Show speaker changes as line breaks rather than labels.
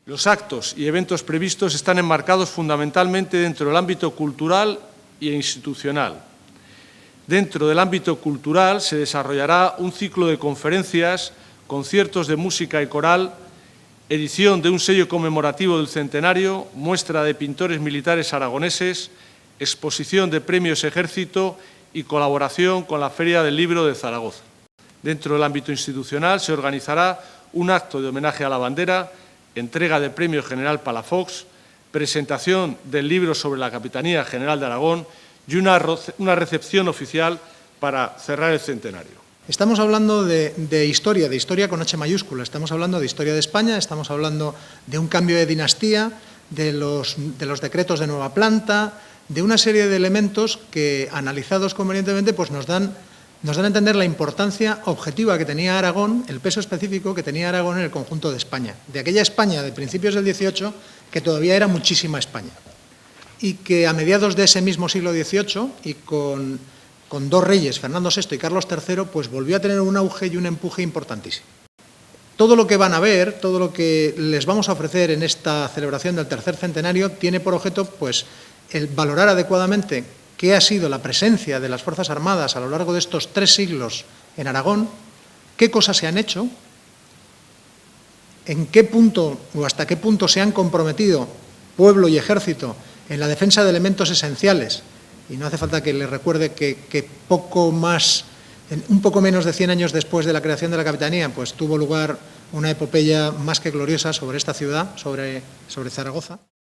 Los actos y eventos previstos están enmarcados fundamentalmente dentro del ámbito cultural e institucional. Dentro del ámbito cultural se desarrollará un ciclo de conferencias, conciertos de música y coral, edición de un sello conmemorativo del centenario, muestra de pintores militares aragoneses, exposición de premios Ejército y colaboración con la Feria del Libro de Zaragoza. Dentro del ámbito institucional se organizará un acto de homenaje a la bandera, entrega de Premio General Palafox, presentación del libro sobre la Capitanía General de Aragón y una recepción oficial para cerrar el centenario.
Estamos hablando de historia con H mayúscula, estamos hablando de historia de España, estamos hablando de un cambio de dinastía, de los decretos de nueva planta, de una serie de elementos que, analizados convenientemente, pues nos dan a entender la importancia objetiva que tenía Aragón, el peso específico que tenía Aragón en el conjunto de España, de aquella España de principios del XVIII, que todavía era muchísima España, y que a mediados de ese mismo siglo XVIII, y con dos reyes, Fernando VI y Carlos III, pues volvió a tener un auge y un empuje importantísimo. Todo lo que van a ver, todo lo que les vamos a ofrecer en esta celebración del tercer centenario, tiene por objeto pues, el valorar adecuadamente qué ha sido la presencia de las Fuerzas Armadas a lo largo de estos 3 siglos en Aragón, qué cosas se han hecho, en qué punto o hasta qué punto se han comprometido pueblo y ejército en la defensa de elementos esenciales. Y no hace falta que les recuerde que un poco menos de 100 años después de la creación de la Capitanía, pues tuvo lugar una epopeya más que gloriosa sobre esta ciudad, sobre Zaragoza.